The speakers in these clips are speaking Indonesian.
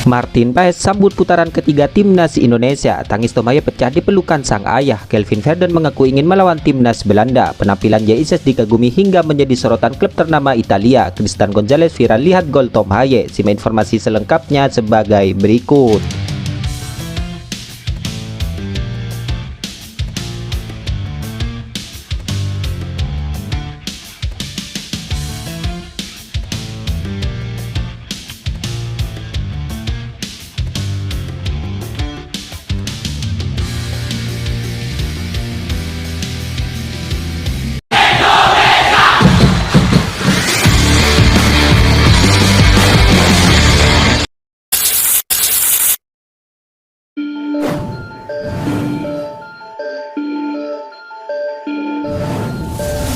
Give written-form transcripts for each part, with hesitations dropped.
Martin Paes sambut putaran ketiga timnas Indonesia. Tangis Tomaye pecah di pelukan sang ayah. Kelvin Verden mengaku ingin melawan timnas Belanda. Penampilan Jesus dikagumi hingga menjadi sorotan klub ternama Italia. Christian Gonzalez viral lihat gol Tomaye. Simak informasi selengkapnya sebagai berikut.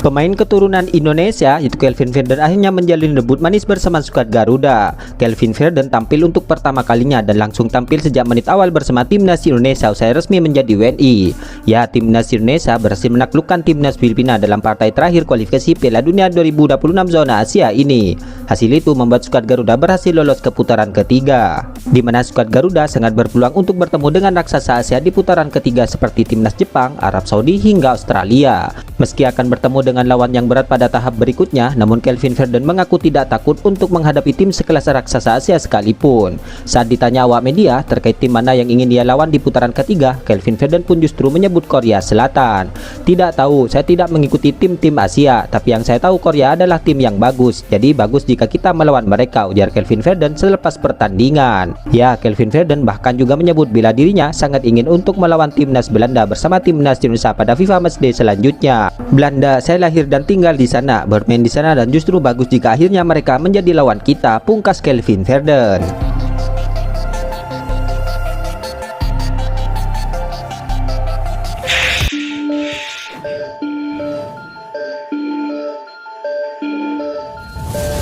Pemain keturunan Indonesia yaitu Kelvin Verden akhirnya menjalin debut manis bersama skuad Garuda. Kelvin Verden tampil untuk pertama kalinya dan langsung tampil sejak menit awal bersama timnas Indonesia usai resmi menjadi WNI. Ya, timnas Indonesia berhasil menaklukkan timnas Filipina dalam partai terakhir kualifikasi Piala Dunia 2026 zona Asia ini. Hasil itu membuat skuad Garuda berhasil lolos ke putaran ketiga, di mana skuad Garuda sangat berpeluang untuk bertemu dengan raksasa Asia di putaran ketiga seperti timnas Jepang, Arab Saudi hingga Australia. Meski akan bertemu dengan lawan yang berat pada tahap berikutnya, namun Kelvin Verden mengaku tidak takut untuk menghadapi tim sekelas raksasa Asia sekalipun. Saat ditanya awak media terkait tim mana yang ingin dia lawan di putaran ketiga, Kelvin Verden pun justru menyebut Korea Selatan. Tidak tahu, saya tidak mengikuti tim-tim Asia, tapi yang saya tahu Korea adalah tim yang bagus, jadi bagus jika kita melawan mereka, ujar Kelvin Verden selepas pertandingan. Ya, Kelvin Verden bahkan juga menyebut bila dirinya sangat ingin untuk melawan timnas Belanda bersama timnas Indonesia pada FIFA Matchday selanjutnya. Belanda, saya lahir dan tinggal di sana, bermain di sana dan justru bagus jika akhirnya mereka menjadi lawan kita, pungkas Kelvin Verden.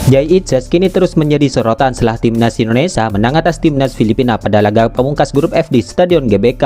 Jay Itzes kini terus menjadi sorotan setelah timnas Indonesia menang atas timnas Filipina pada laga pemungkas grup F di Stadion GBK.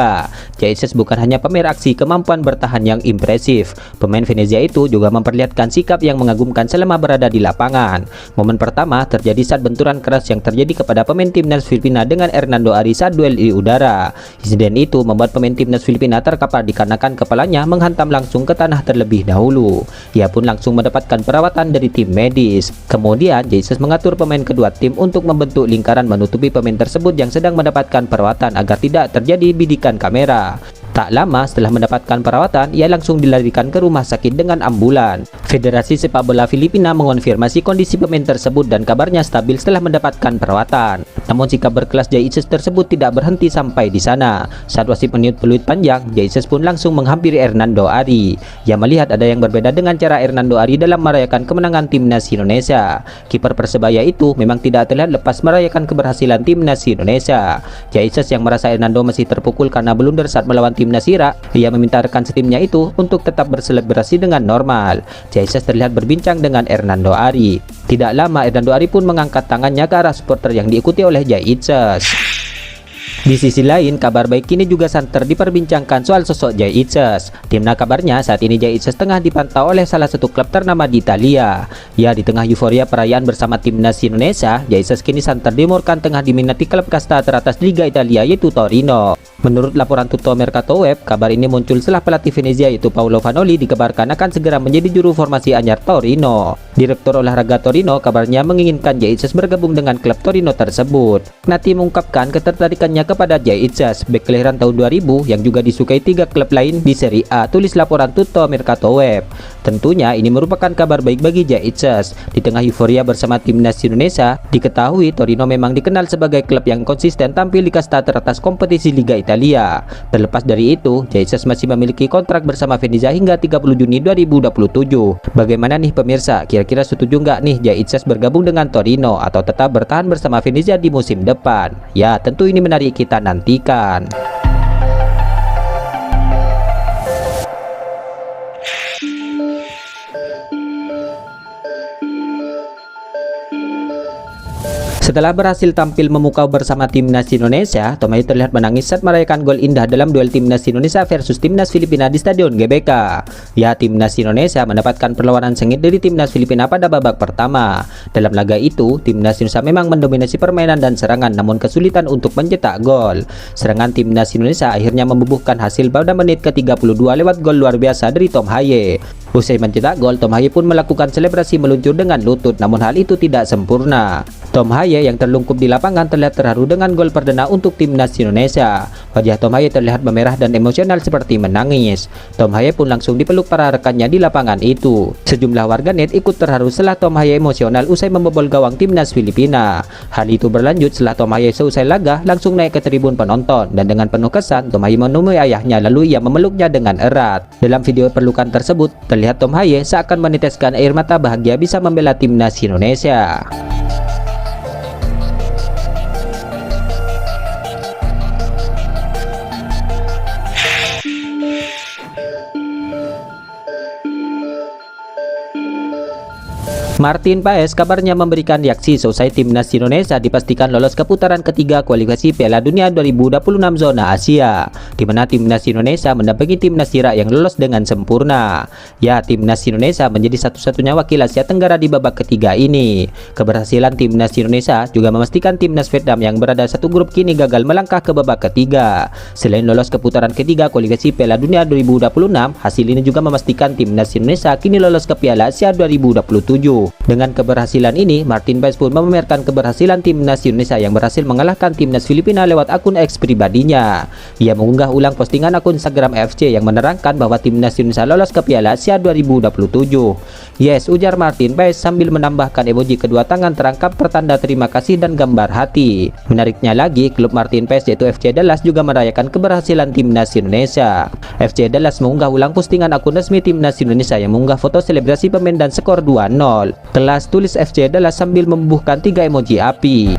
Jay Itzes bukan hanya pamer aksi kemampuan bertahan yang impresif. Pemain Venezia itu juga memperlihatkan sikap yang mengagumkan selama berada di lapangan. Momen pertama terjadi saat benturan keras yang terjadi kepada pemain timnas Filipina dengan Hernando Ari saat duel di udara. Insiden itu membuat pemain timnas Filipina terkapar dikarenakan kepalanya menghantam langsung ke tanah terlebih dahulu. Ia pun langsung mendapatkan perawatan dari tim medis. Kemudian Jesus mengatur pemain kedua tim untuk membentuk lingkaran menutupi pemain tersebut yang sedang mendapatkan perawatan agar tidak terjadi bidikan kamera. Tak lama setelah mendapatkan perawatan, ia langsung dilarikan ke rumah sakit dengan ambulan. Federasi Sepak Bola Filipina mengonfirmasi kondisi pemain tersebut dan kabarnya stabil setelah mendapatkan perawatan. Namun sikap berkelas Jay Itzes tersebut tidak berhenti sampai di sana. Saat wasit meniup peluit panjang, Jay Itzes pun langsung menghampiri Hernando Ari. Ia melihat ada yang berbeda dengan cara Hernando Ari dalam merayakan kemenangan timnas Indonesia. Kiper Persebaya itu memang tidak terlihat lepas merayakan keberhasilan timnas Indonesia. Jay Itzes yang merasa Hernando masih terpukul karena blunder saat melawan timnas Irak, ia meminta rekan setimnya itu untuk tetap berselebrasi dengan normal. Jay Itzes terlihat berbincang dengan Hernando Ari. Tidak lama Hernando Ari pun mengangkat tangannya ke arah supporter yang diikuti oleh Jay Itzes. Di sisi lain, kabar baik kini juga santer diperbincangkan soal sosok Jay Itzes. Dimana kabarnya saat ini Jay Itzes tengah dipantau oleh salah satu klub ternama di Italia. Ya, di tengah euforia perayaan bersama timnas Indonesia, Jay Itzes kini santer dimurkan tengah diminati klub kasta teratas Liga Italia yaitu Torino. Menurut laporan Tutto Mercato Web, kabar ini muncul setelah pelatih Venezia yaitu Paolo Vanoli dikabarkan akan segera menjadi juru formasi anyar Torino. Direktur olahraga Torino kabarnya menginginkan Jay Itzes bergabung dengan klub Torino tersebut. Nati mengungkapkan ketertarikannya kepada Jay Itzes, bek kelahiran tahun 2000 yang juga disukai 3 klub lain di Serie A, tulis laporan Tutto Mercato Web. Tentunya ini merupakan kabar baik bagi Jay Itzes. Di tengah euforia bersama timnas Indonesia, diketahui Torino memang dikenal sebagai klub yang konsisten tampil di kasta teratas kompetisi Liga Italia. Terlepas dari itu, Jay Itzes masih memiliki kontrak bersama Venezia hingga 30 Juni 2027. Bagaimana nih pemirsa? Kira-kira setuju nggak nih Jay Itzes bergabung dengan Torino atau tetap bertahan bersama Venezia di musim depan? Ya, tentu ini menarik kita nantikan. Setelah berhasil tampil memukau bersama timnas Indonesia, Tom Haye terlihat menangis saat merayakan gol indah dalam duel timnas Indonesia versus timnas Filipina di Stadion GBK. Ya, timnas Indonesia mendapatkan perlawanan sengit dari timnas Filipina pada babak pertama. Dalam laga itu, timnas Indonesia memang mendominasi permainan dan serangan, namun kesulitan untuk mencetak gol. Serangan timnas Indonesia akhirnya membubuhkan hasil pada menit ke-32 lewat gol luar biasa dari Tom Haye. Usai mencetak gol, Tom Haye pun melakukan selebrasi meluncur dengan lutut, namun hal itu tidak sempurna. Tom Haye yang terlungkup di lapangan terlihat terharu dengan gol perdana untuk timnas Indonesia. Wajah Tom Haye terlihat memerah dan emosional seperti menangis. Tom Haye pun langsung dipeluk para rekannya di lapangan itu. Sejumlah warganet ikut terharu setelah Tom Haye emosional usai membobol gawang timnas Filipina. Hal itu berlanjut setelah Tom Haye seusai laga langsung naik ke tribun penonton, dan dengan penuh kesan Tom Haye menemui ayahnya lalu ia memeluknya dengan erat. Dalam video pelukan tersebut terlihat Tom Haye seakan meneteskan air mata bahagia bisa membela timnas Indonesia. Martin Paes kabarnya memberikan reaksi seusai timnas Indonesia dipastikan lolos ke putaran ketiga kualifikasi Piala Dunia 2026 zona Asia, di mana timnas Indonesia mendampingi timnas Irak yang lolos dengan sempurna. Ya, timnas Indonesia menjadi satu-satunya wakil Asia Tenggara di babak ketiga ini. Keberhasilan timnas Indonesia juga memastikan timnas Vietnam yang berada satu grup kini gagal melangkah ke babak ketiga. Selain lolos ke putaran ketiga kualifikasi Piala Dunia 2026, hasil ini juga memastikan timnas Indonesia kini lolos ke Piala Asia 2027. Dengan keberhasilan ini, Martin Paes pun memamerkan keberhasilan timnas Indonesia yang berhasil mengalahkan timnas Filipina lewat akun X pribadinya. Ia mengunggah ulang postingan akun Instagram FC yang menerangkan bahwa timnas Indonesia lolos ke Piala Asia 2027. Yes, ujar Martin Paes sambil menambahkan emoji kedua tangan terangkap pertanda terima kasih dan gambar hati. Menariknya lagi, klub Martin Paes yaitu FC Dallas juga merayakan keberhasilan timnas Indonesia. FC Dallas mengunggah ulang postingan akun resmi timnas Indonesia yang mengunggah foto selebrasi pemain dan skor 2-0. Kelas tulis FC Dallas sambil membubuhkan 3 emoji api.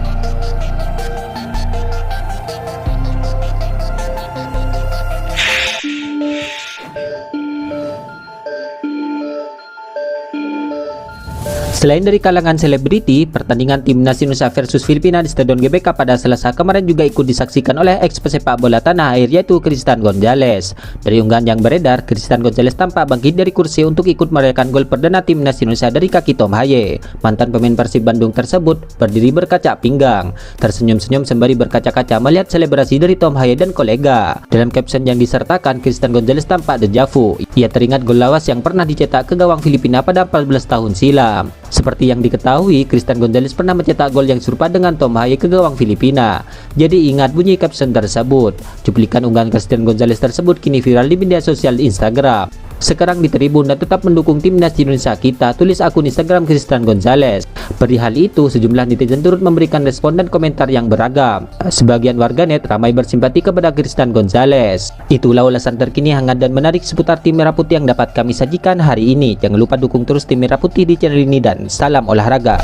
Selain dari kalangan selebriti, pertandingan timnas Indonesia versus Filipina di Stadion GBK pada Selasa kemarin juga ikut disaksikan oleh ex pesepak bola tanah air yaitu Christian Gonzalez. Dari unggahan yang beredar, Christian Gonzalez tampak bangkit dari kursi untuk ikut merayakan gol perdana timnas Indonesia dari kaki Tom Haye. Mantan pemain Persib Bandung tersebut berdiri berkaca pinggang, tersenyum-senyum sembari berkaca-kaca melihat selebrasi dari Tom Haye dan kolega. Dalam caption yang disertakan, Christian Gonzalez tampak dejavu. Ia teringat gol lawas yang pernah dicetak ke gawang Filipina pada 14 tahun silam. Seperti yang diketahui, Christian Gonzalez pernah mencetak gol yang serupa dengan Tom Haye ke gawang Filipina. Jadi ingat bunyi caption tersebut. Cuplikan unggahan Christian Gonzalez tersebut kini viral di media sosial Instagram. Sekarang di tribun dan tetap mendukung timnas Indonesia kita, tulis akun Instagram Christian Gonzalez. Perihal itu, sejumlah netizen turut memberikan respon dan komentar yang beragam. Sebagian warganet ramai bersimpati kepada Christian Gonzalez. Itulah ulasan terkini hangat dan menarik seputar tim Merah Putih yang dapat kami sajikan hari ini. Jangan lupa dukung terus tim Merah Putih di channel ini dan salam olahraga.